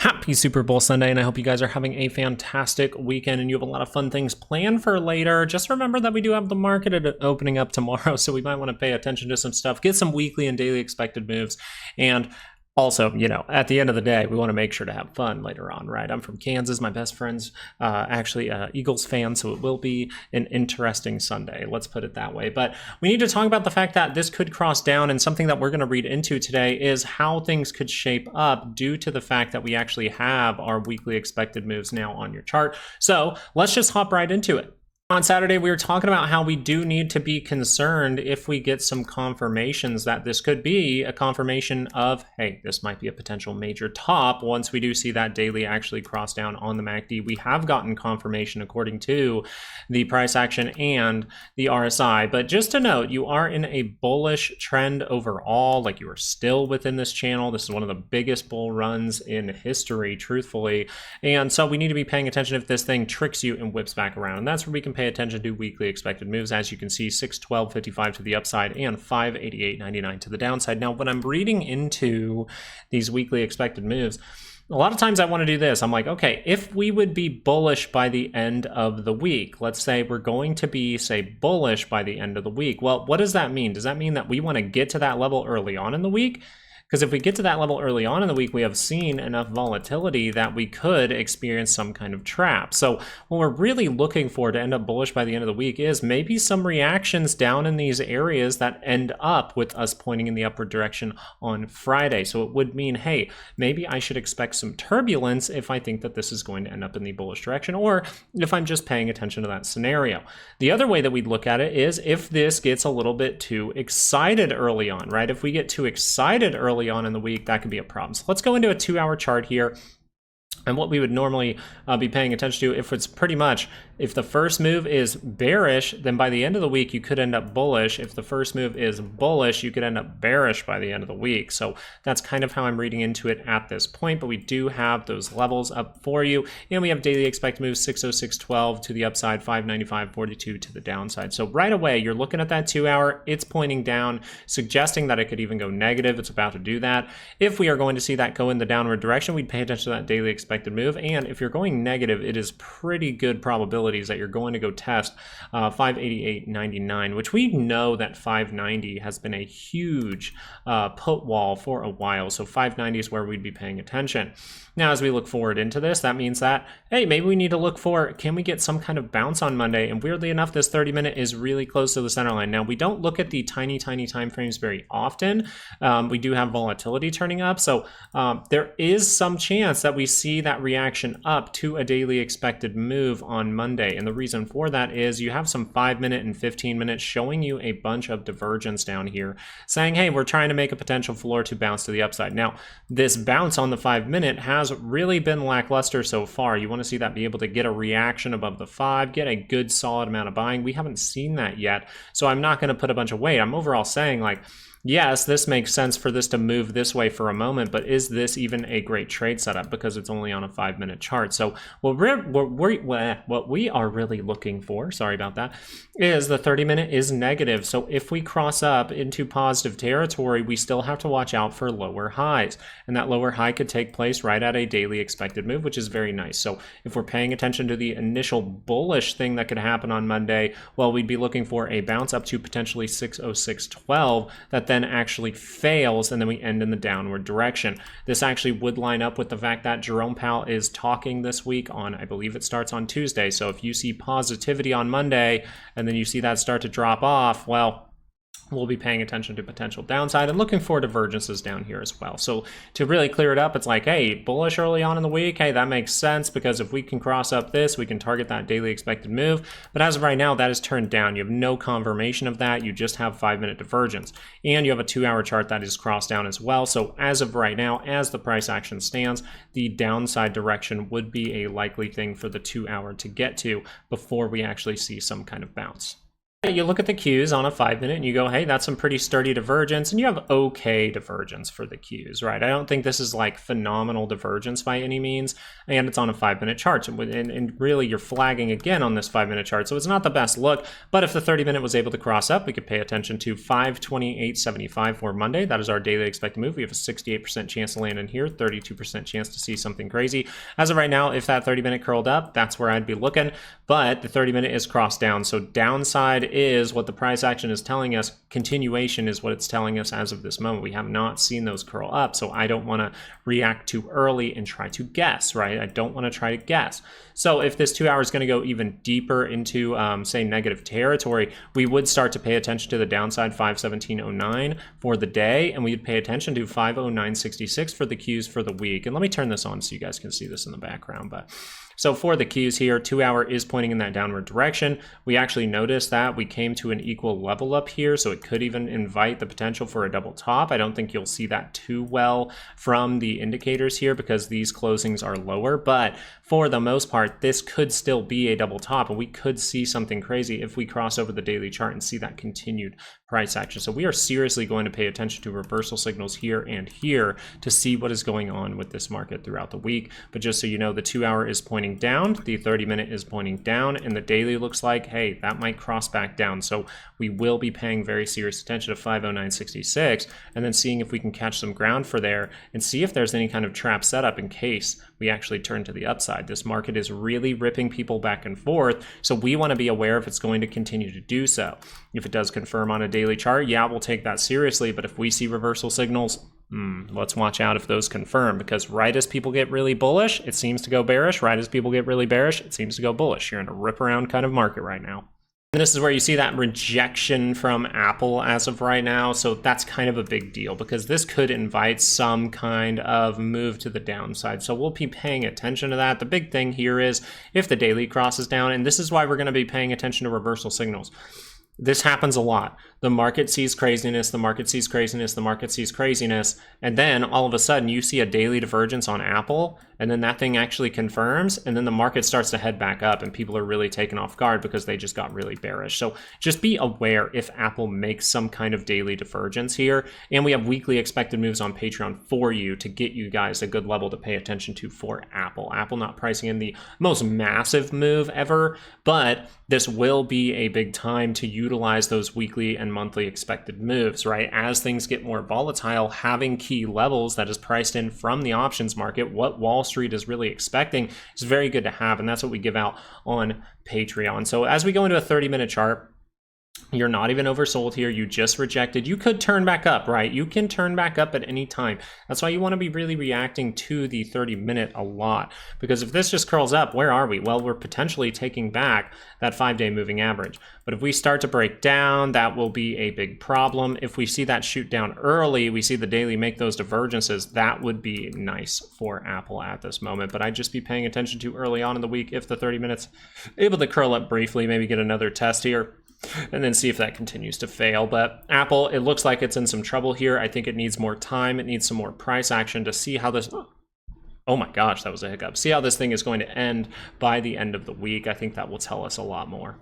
Happy Super Bowl Sunday, and I hope you guys are having a fantastic weekend and you have a lot of fun things planned for later. Just remember that we do have the market opening up tomorrow, so we might want to pay attention to some stuff, get some weekly and daily expected moves, and also, at the end of the day, we want to make sure to have fun later on, right? I'm from Kansas. My best friend's actually Eagles fan, so it will be an interesting Sunday. Let's put it that way. But we need to talk about the fact that this could cross down, and something that we're going to read into today is how things could shape up due to the fact that we actually have our weekly expected moves now on your chart. So let's just hop right into it. On Saturday, we were talking about how we do need to be concerned if we get some confirmations that this could be a confirmation of, hey, this might be a potential major top once we do see that daily actually cross down on the MACD. We have gotten confirmation according to the price action and the RSI. But just to note, you are in a bullish trend overall. Like, you are still within this channel. This is one of the biggest bull runs in history, truthfully. And so we need to be paying attention if this thing tricks you and whips back around. And that's where we can pay attention to weekly expected moves. As you can see, 612.55 to the upside and 588.99 to the downside. Now, when I'm reading into these weekly expected moves, a lot of times I want to do this. I'm like, okay, if we would be bullish by the end of the week, let's say we're going to be, say, bullish by the end of the week. Well, what does that mean? Does that mean that we want to get to that level early on in the week? Because if we get to that level early on in the week, we have seen enough volatility that we could experience some kind of trap. So what we're really looking for to end up bullish by the end of the week is maybe some reactions down in these areas that end up with us pointing in the upward direction on Friday. So it would mean, hey, maybe I should expect some turbulence if I think that this is going to end up in the bullish direction, or if I'm just paying attention to that scenario. The other way that we'd look at it is if this gets a little bit too excited early on, right? If we get too excited early on in the week, that could be a problem. So let's go into a 2-hour chart here. And what we would normally be paying attention to, if it's pretty much, if the first move is bearish, then by the end of the week, you could end up bullish. If the first move is bullish, you could end up bearish by the end of the week. So that's kind of how I'm reading into it at this point, but we do have those levels up for you. And we have daily expected moves, 606.12 to the upside, 595.42 to the downside. So right away, you're looking at that 2-hour, it's pointing down, suggesting that it could even go negative. It's about to do that. If we are going to see that go in the downward direction, we'd pay attention to that daily expected move. And if you're going negative, it is pretty good probabilities that you're going to go test 588.99, which we know that 590 has been a huge put wall for a while. So 590 is where we'd be paying attention. Now, as we look forward into this, that means that, hey, maybe we need to look for, can we get some kind of bounce on Monday? And weirdly enough, this 30-minute is really close to the center line. Now, we don't look at the tiny time frames very often. We do have volatility turning up. So there is some chance that we see that reaction up to a daily expected move on Monday. And the reason for that is you have some 5-minute and 15-minute showing you a bunch of divergence down here, saying, hey, we're trying to make a potential floor to bounce to the upside. Now, this bounce on the 5-minute has really been lackluster so far. You want to see that be able to get a reaction above the 5, get a good solid amount of buying. We haven't seen that yet. So I'm not going to put a bunch of weight. I'm overall saying, like, yes, this makes sense for this to move this way for a moment, but is this even a great trade setup because it's only on a 5-minute chart? So what we are really looking for, sorry about that, is the 30-minute is negative. So if we cross up into positive territory, we still have to watch out for lower highs. And that lower high could take place right at a daily expected move, which is very nice. So if we're paying attention to the initial bullish thing that could happen on Monday, well, we'd be looking for a bounce up to potentially 606.12 that then actually fails, and then we end in the downward direction. This actually would line up with the fact that Jerome Powell is talking this week on, I believe it starts on Tuesday. So if you see positivity on Monday and then you see that start to drop off, well, we'll be paying attention to potential downside and looking for divergences down here as well. So to really clear it up, it's like, hey, bullish early on in the week, hey, that makes sense because if we can cross up this, we can target that daily expected move. But as of right now, that is turned down. You have no confirmation of that. You just have 5-minute divergence. And you have a 2-hour chart that is crossed down as well. So as of right now, as the price action stands, the downside direction would be a likely thing for the 2-hour to get to before we actually see some kind of bounce. You look at the Qs on a 5-minute and you go, hey, that's some pretty sturdy divergence, and you have okay divergence for the Qs, right? I don't think this is like phenomenal divergence by any means, and it's on a 5-minute chart, and really you're flagging again on this 5-minute chart, so it's not the best look. But if the 30-minute was able to cross up, we could pay attention to 528.75 for Monday. That is our daily expected move. We have a 68% chance to land in here, 32% chance to see something crazy. As of right now, if that 30-minute curled up, that's where I'd be looking, but the 30-minute is crossed down, so downside is what the price action is telling us. Continuation is what it's telling us as of this moment. We have not seen those curl up, so I don't want to react too early and try to guess, right? I don't want to try to guess. So if this 2 hour is going to go even deeper into, say, negative territory, we would start to pay attention to the downside 517.09 for the day, and we'd pay attention to 509.66 for the Qs for the week. And let me turn this on so you guys can see this in the background. But so for the Qs here, 2 hour is pointing in that downward direction. We actually noticed that we came to an equal level up here, so it could even invite the potential for a double top. I don't think you'll see that too well from the indicators here because these closings are lower, but for the most part, this could still be a double top, and we could see something crazy if we cross over the daily chart and see that continued price action. So we are seriously going to pay attention to reversal signals here and here to see what is going on with this market throughout the week. But just so you know, the 2 hour is pointing down, the 30-minute is pointing down, and the daily looks like, hey, that might cross back down. So we will be paying very serious attention to 509.66 and then seeing if we can catch some ground for there and see if there's any kind of trap setup in case we actually turn to the upside. This market is really ripping people back and forth, so we want to be aware if it's going to continue to do so. If it does confirm on a daily chart, yeah, we'll take that seriously, but if we see reversal signals, let's watch out if those confirm, because right as people get really bullish, it seems to go bearish. Right as people get really bearish, it seems to go bullish. You're in a rip around kind of market right now. And this is where you see that rejection from Apple as of right now. So that's kind of a big deal because this could invite some kind of move to the downside. So we'll be paying attention to that. The big thing here is if the daily crosses down, and this is why we're going to be paying attention to reversal signals. This happens a lot. The market sees craziness, the market sees craziness, the market sees craziness, and then all of a sudden you see a daily divergence on Apple, and then that thing actually confirms, and then the market starts to head back up, and people are really taken off guard because they just got really bearish. So just be aware if Apple makes some kind of daily divergence here, and we have weekly expected moves on Patreon for you to get you guys a good level to pay attention to for Apple. Apple not pricing in the most massive move ever, but this will be a big time to utilize those weekly and monthly expected moves, right? As things get more volatile, having key levels that is priced in from the options market, what Wall Street is really expecting, is very good to have, and that's what we give out on Patreon. So as we go into a 30-minute chart, you're not even oversold here. You just rejected. You could turn back up, right? You can turn back up at any time. That's why you want to be really reacting to the 30-minute a lot. Because if this just curls up, where are we? Well, we're potentially taking back that 5-day moving average. But if we start to break down, that will be a big problem. If we see that shoot down early, we see the daily make those divergences, that would be nice for Apple at this moment. But I'd just be paying attention to early on in the week if the 30 minutes able to curl up briefly, maybe get another test here, and then see if that continues to fail. But Apple, it looks like it's in some trouble here. I think it needs more time. It needs some more price action to see how this... Oh my gosh, that was a hiccup. See how this thing is going to end by the end of the week. I think that will tell us a lot more.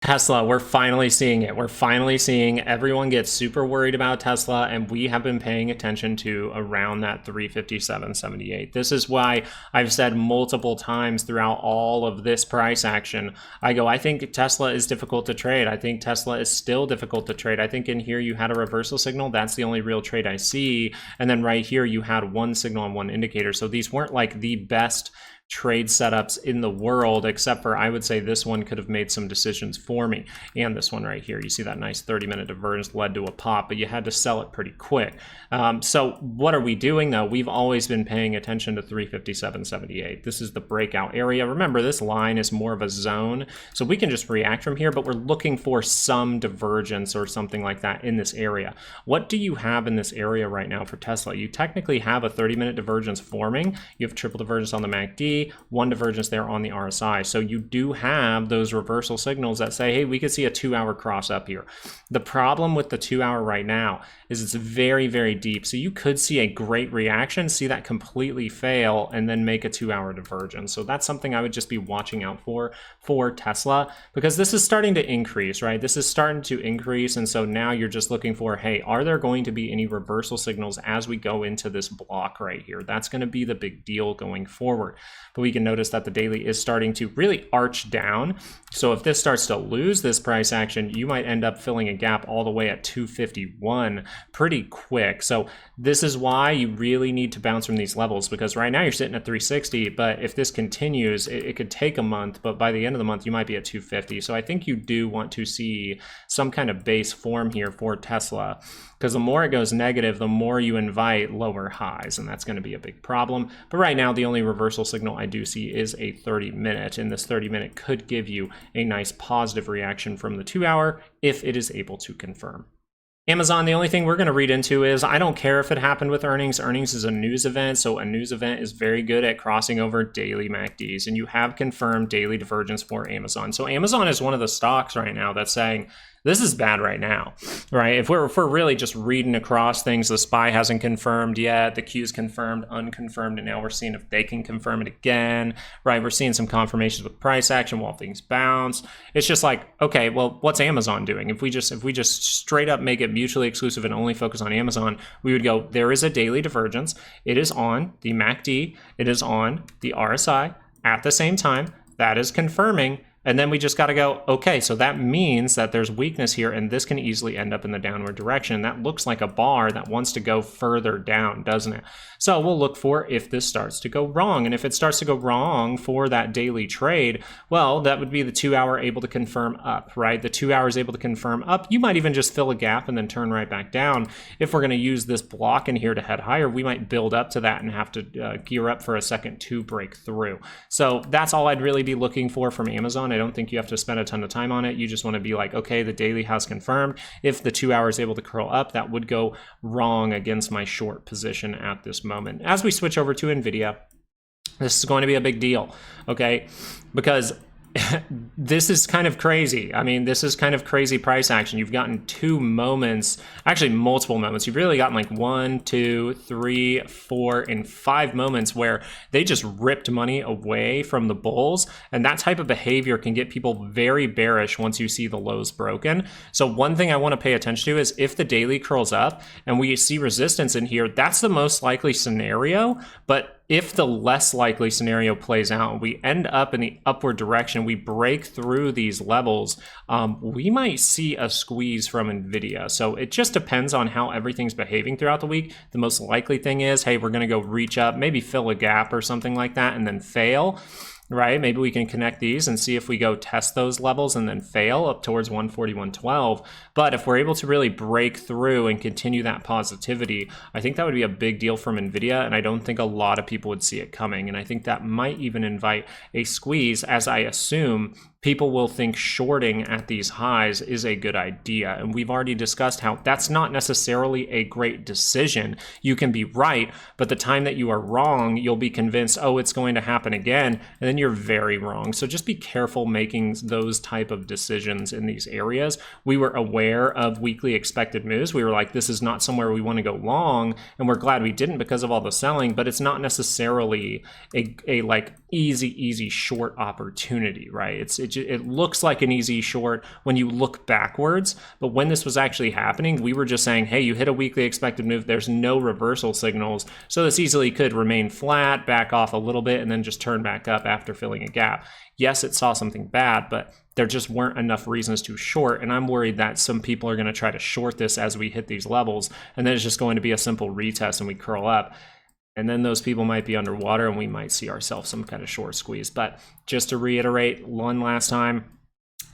Tesla, we're finally seeing it. We're finally seeing everyone get super worried about Tesla, and we have been paying attention to around that 357.78. This is why I've said multiple times throughout all of this price action, I think Tesla is difficult to trade. I think Tesla is still difficult to trade. I think in here you had a reversal signal. That's the only real trade I see. And then right here you had one signal on one indicator. So these weren't like the best trade setups in the world, except for I would say this one could have made some decisions for me. And this one right here, you see that nice 30-minute divergence led to a pop, but you had to sell it pretty quick. So what are we doing though? We've always been paying attention to 357.78. This is the breakout area. Remember, this line is more of a zone, so we can just react from here, but we're looking for some divergence or something like that in this area. What do you have in this area right now for Tesla? You technically have a 30-minute divergence forming. You have triple divergence on the MACD. MACD, one divergence there on the RSI. So you do have those reversal signals that say, hey, we could see a 2-hour cross up here. The problem with the 2-hour right now is it's very, very deep. So you could see a great reaction, see that completely fail, and then make a 2-hour divergence. So that's something I would just be watching out for Tesla, because this is starting to increase, right? This is starting to increase. And so now you're just looking for, hey, are there going to be any reversal signals as we go into this block right here? That's going to be the big deal going forward. But we can notice that the daily is starting to really arch down. So if this starts to lose this price action, you might end up filling a gap all the way at 251 pretty quick. So this is why you really need to bounce from these levels, because right now you're sitting at 360, but if this continues, it could take a month, but by the end of the month, you might be at 250. So I think you do want to see some kind of base form here for Tesla, because the more it goes negative, the more you invite lower highs, and that's going to be a big problem. But right now, the only reversal signal I do see is a 30-minute, and this 30-minute could give you a nice positive reaction from the 2-hour if it is able to confirm. Amazon, the only thing we're going to read into is, I don't care if it happened with earnings. Earnings is a news event, so a news event is very good at crossing over daily MACDs, and you have confirmed daily divergence for Amazon. So Amazon is one of the stocks right now that's saying, this is bad right now, right? If we're really just reading across things, the SPY hasn't confirmed yet, the Q's confirmed, unconfirmed, and now we're seeing if they can confirm it again, right? We're seeing some confirmations with price action while things bounce. It's just like, okay, well, what's Amazon doing? If we just straight up make it mutually exclusive and only focus on Amazon, we would go, there is a daily divergence. It is on the MACD. It is on the RSI at the same time. That is confirming. And then we just got to go, okay, so that means that there's weakness here, and this can easily end up in the downward direction. That looks like a bar that wants to go further down, doesn't it? So we'll look for if this starts to go wrong. And if it starts to go wrong for that daily trade, well, that would be the 2-hour able to confirm up, right? The 2 hours able to confirm up. You might even just fill a gap and then turn right back down. If we're going to use this block in here to head higher, we might build up to that and have to gear up for a second to break through. So that's all I'd really be looking for from Amazon. I don't think you have to spend a ton of time on it. You just want to be like, okay, the daily has confirmed. If the 2 hours is able to curl up, that would go wrong against my short position at this moment. As we switch over to Nvidia, this is going to be a big deal, okay? Because this is kind of crazy. I mean, this is kind of crazy price action. You've gotten 2 moments, actually multiple moments. You've really gotten like 1, 2, 3, 4, and 5 moments where they just ripped money away from the bulls. And that type of behavior can get people very bearish once you see the lows broken. So one thing I want to pay attention to is if the daily curls up and we see resistance in here, that's the most likely scenario. But if the less likely scenario plays out, we end up in the upward direction, we break through these levels, we might see a squeeze from Nvidia. So it just depends on how everything's behaving throughout the week. The most likely thing is, hey, we're going to go reach up, maybe fill a gap or something like that, and then fail. Right? Maybe we can connect these and see if we go test those levels and then fail up towards 140, 112. But if we're able to really break through and continue that positivity, I think that would be a big deal from Nvidia. And I don't think a lot of people would see it coming. And I think that might even invite a squeeze, as I assume people will think shorting at these highs is a good idea. And we've already discussed how that's not necessarily a great decision. You can be right, but the time that you are wrong, you'll be convinced, oh, it's going to happen again. And then you're very wrong. So just be careful making those type of decisions in these areas. We were aware of weekly expected moves. We were like, this is not somewhere we want to go long. And we're glad we didn't because of all the selling, but it's not necessarily a like easy short opportunity, right? It looks like an easy short when you look backwards, but when this was actually happening, we were just saying, hey, you hit a weekly expected move, there's no reversal signals, so this easily could remain flat, back off a little bit, and then just turn back up after filling a gap. Yes, it saw something bad, but there just weren't enough reasons to short, and I'm worried that some people are going to try to short this as we hit these levels, and then it's just going to be a simple retest and we curl up. And then those people might be underwater and we might see ourselves some kind of short squeeze. But just to reiterate one last time,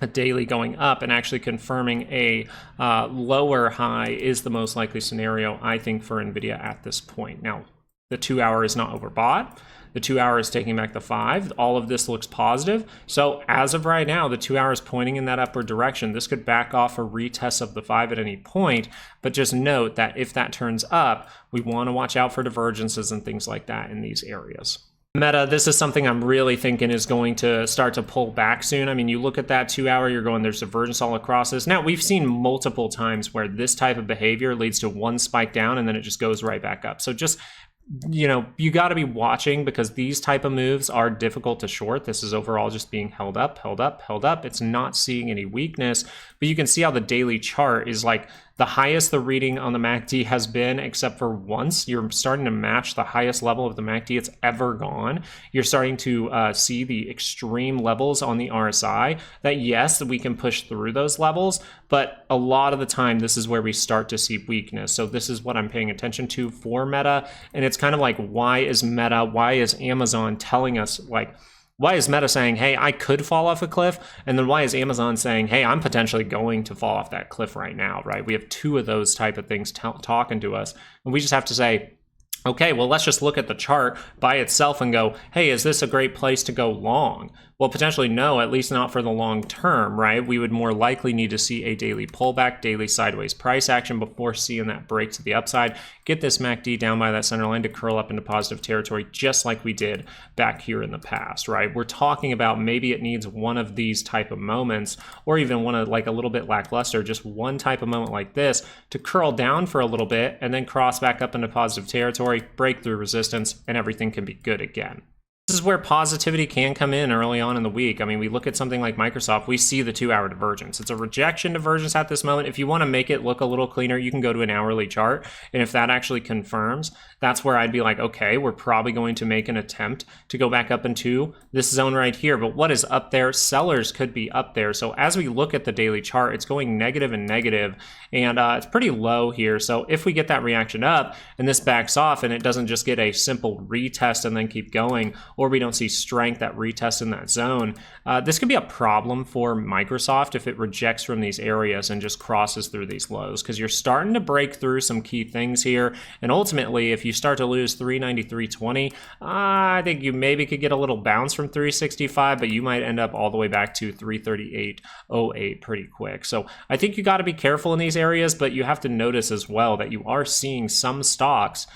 a daily going up and actually confirming a lower high is the most likely scenario, I think, for Nvidia at this point. Now, the 2 hour is not overbought. The 2 hour is taking back the 5. All of this looks positive. So as of right now, the 2 hour is pointing in that upward direction. This could back off a retest of the 5 at any point. But just note that if that turns up, we want to watch out for divergences and things like that in these areas. Meta, this is something I'm really thinking is going to start to pull back soon. I mean, you look at that 2 hour, you're going, there's divergence all across this. Now, we've seen multiple times where this type of behavior leads to one spike down and then it just goes right back up. So just, you know, you got to be watching because these type of moves are difficult to short. This is overall just being held up, held up, held up. It's not seeing any weakness, but you can see how the daily chart is like the highest the reading on the MACD has been, except for once. You're starting to match the highest level of the MACD it's ever gone. You're starting to see the extreme levels on the RSI that, yes, we can push through those levels, but a lot of the time, this is where we start to see weakness. So this is what I'm paying attention to for Meta. And it's kind of like, why is Meta, why is Amazon telling us, like, why is Meta saying, hey, I could fall off a cliff? And then why is Amazon saying, hey, I'm potentially going to fall off that cliff right now, right? We have two of those type of things talking to us. And we just have to say, okay, well, let's just look at the chart by itself and go, hey, is this a great place to go long? Well, potentially no, at least not for the long term, right? We would more likely need to see a daily pullback, daily sideways price action before seeing that break to the upside. Get this MACD down by that center line to curl up into positive territory, just like we did back here in the past, right? We're talking about maybe it needs one of these type of moments, or even one of like a little bit lackluster, just one type of moment like this to curl down for a little bit and then cross back up into positive territory, break through resistance, and everything can be good again. This is where positivity can come in early on in the week. I mean, we look at something like Microsoft, we see the 2 hour divergence. It's a rejection divergence at this moment. If you want to make it look a little cleaner, you can go to an hourly chart. And if that actually confirms, that's where I'd be like, okay, we're probably going to make an attempt to go back up into this zone right here. But what is up there? Sellers could be up there. So as we look at the daily chart, it's going negative and negative, and it's pretty low here. So if we get that reaction up and this backs off and it doesn't just get a simple retest and then keep going, or we don't see strength at retest in that zone, this could be a problem for Microsoft if it rejects from these areas and just crosses through these lows, because you're starting to break through some key things here. And ultimately, if you start to lose 393.20, I think you maybe could get a little bounce from 365, but you might end up all the way back to 338.08 pretty quick. So I think you got to be careful in these areas, but you have to notice as well that you are seeing some stocks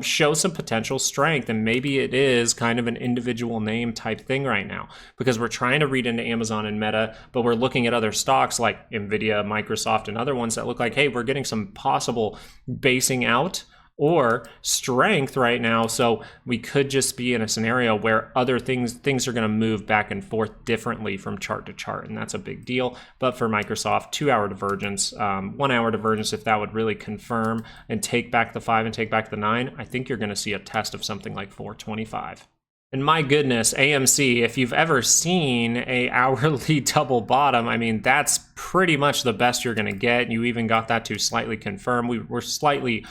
show some potential strength, and maybe it is kind of an individual name type thing right now, because we're trying to read into Amazon and Meta, but we're looking at other stocks like Nvidia, Microsoft, and other ones that look like, hey, we're getting some possible basing out or strength right now. So we could just be in a scenario where other things are going to move back and forth differently from chart to chart, and that's a big deal. But for Microsoft, 2 hour divergence, 1 hour divergence, if that would really confirm and take back the 5 and take back the 9, I think you're going to see a test of something like 425. And my goodness, AMC, if you've ever seen a hourly double bottom, I mean, that's pretty much the best you're going to get. You even got that to slightly confirm. We're slightly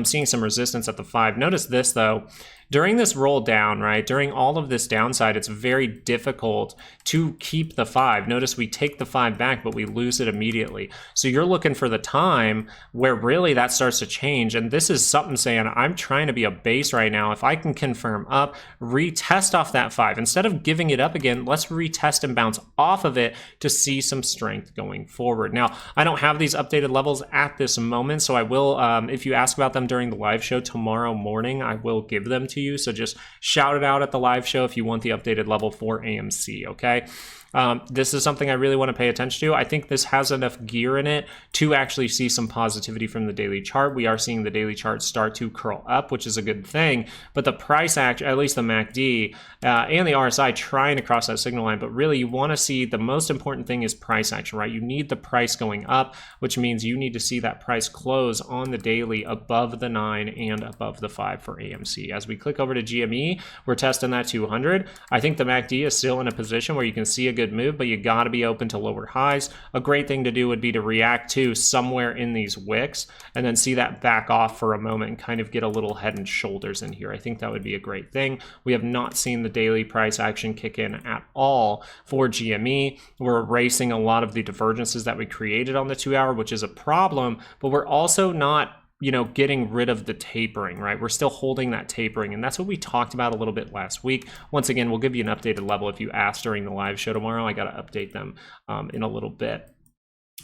seeing some resistance at the 5. Notice this, though. During this roll down, right, during all of this downside, it's very difficult to keep the 5. Notice we take the 5 back, but we lose it immediately. So you're looking for the time where really that starts to change. And this is something saying, I'm trying to be a base right now. If I can confirm up, retest off that 5. Instead of giving it up again, let's retest and bounce off of it to see some strength going forward. Now, I don't have these updated levels at this moment, so I will, if you ask about them during the live show tomorrow morning, I will give them to you. So just shout it out at the live show if you want the updated level for AMC, okay? This is something I really want to pay attention to. I think this has enough gear in it to actually see some positivity from the daily chart. We are seeing the daily chart start to curl up, which is a good thing, but the price action, at least the MACD and the RSI, trying to cross that signal line. But really, you want to see, the most important thing is price action, right? You need the price going up, which means you need to see that price close on the daily above the 9 and above the 5 for AMC. As we click over to GME, we're testing that 200. I think the MACD is still in a position where you can see a good move, but you got to be open to lower highs. A great thing to do would be to react to somewhere in these wicks and then see that back off for a moment and kind of get a little head and shoulders in here. I think that would be a great thing. We have not seen the daily price action kick in at all for GME. We're erasing a lot of the divergences that we created on the 2 hour, which is a problem, but we're also not, you know, getting rid of the tapering, right? We're still holding that tapering, and that's what we talked about a little bit last week. Once again, we'll give you an updated level if you ask during the live show tomorrow. I got to update them in a little bit.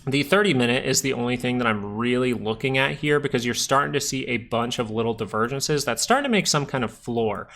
The 30-minute is the only thing that I'm really looking at here, because you're starting to see a bunch of little divergences that's starting to make some kind of floor.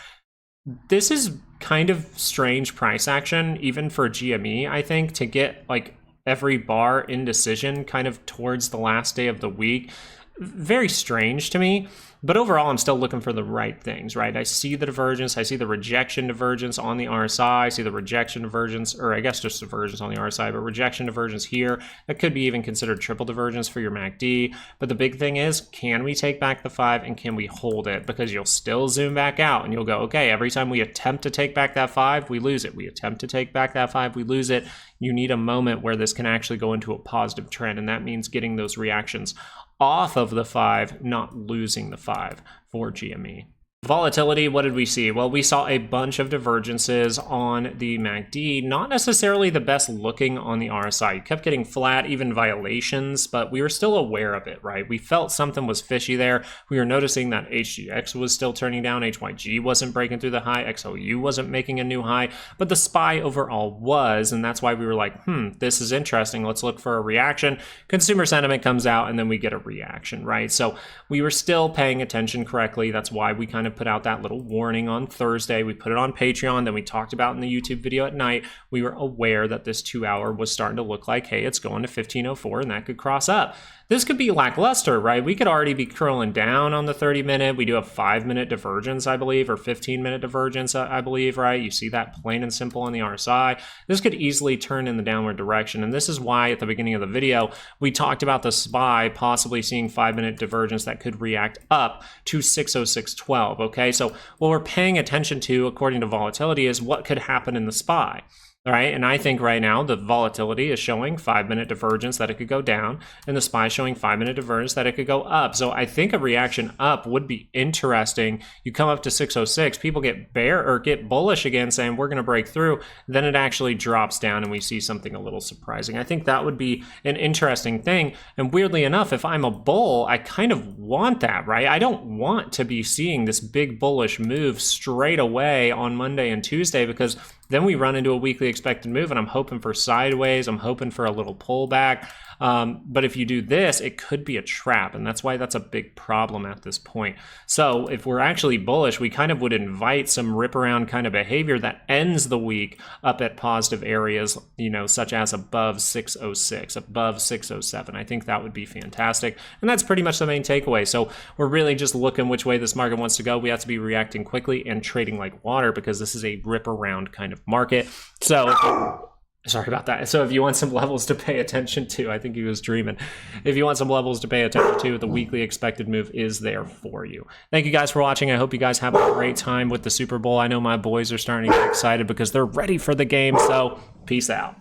This is kind of strange price action, even for GME, I think, to get like every bar indecision kind of towards the last day of the week. Very strange to me. But overall, I'm still looking for the right things, right? I see the divergence. I see the rejection divergence on the RSI. I see the rejection divergence, or I guess just divergence on the RSI, but rejection divergence here. That could be even considered triple divergence for your MACD. But the big thing is, can we take back the 5 and can we hold it? Because you'll still zoom back out and you'll go, okay, every time we attempt to take back that 5, we lose it. We attempt to take back that 5, we lose it. You need a moment where this can actually go into a positive trend, and that means getting those reactions off of the 5, not losing the 5 for GME. Volatility, what did we see? Well, we saw a bunch of divergences on the MACD, not necessarily the best looking on the RSI. You kept getting flat, even violations, but we were still aware of it, right? We felt something was fishy there. We were noticing that HGX was still turning down, HYG wasn't breaking through the high, XOU wasn't making a new high, but the SPY overall was, and that's why we were like, this is interesting. Let's look for a reaction. Consumer sentiment comes out, and then we get a reaction, right? So we were still paying attention correctly. That's why we kind of put out that little warning on Thursday. We put it on Patreon, then we talked about in the YouTube video at night. We were aware that this 2 hour was starting to look like, hey, it's going to 1504 and that could cross up. This could be lackluster, right? We could already be curling down on the 30-minute. We do have 5-minute divergence, I believe, or 15-minute divergence, I believe, right? You see that plain and simple on the RSI. This could easily turn in the downward direction, and this is why at the beginning of the video, we talked about the SPY possibly seeing 5-minute divergence that could react up to 606.12, okay? So what we're paying attention to, according to volatility, is what could happen in the SPY. All right, and I think right now the volatility is showing 5-minute divergence that it could go down, and the SPY showing 5-minute divergence that it could go up. So I think a reaction up would be interesting. You come up to 606, people get get bullish again, saying we're going to break through. Then it actually drops down, and we see something a little surprising. I think that would be an interesting thing. And weirdly enough, if I'm a bull, I kind of want that, right? I don't want to be seeing this big bullish move straight away on Monday and Tuesday, because then we run into a weekly expected move, and I'm hoping for sideways. I'm hoping for a little pullback. But if you do this, it could be a trap, and that's why that's a big problem at this point. So if we're actually bullish, we kind of would invite some rip around kind of behavior that ends the week up at positive areas, you know, such as above 606, above 607. I think that would be fantastic. And that's pretty much the main takeaway. So we're really just looking which way this market wants to go. We have to be reacting quickly and trading like water, because this is a rip around kind of market. So sorry about that. So if you want some levels to pay attention to, I think he was dreaming. If you want some levels to pay attention to, the weekly expected move is there for you. Thank you guys for watching. I hope you guys have a great time with the Super Bowl. I know my boys are starting to get excited because they're ready for the game. So peace out.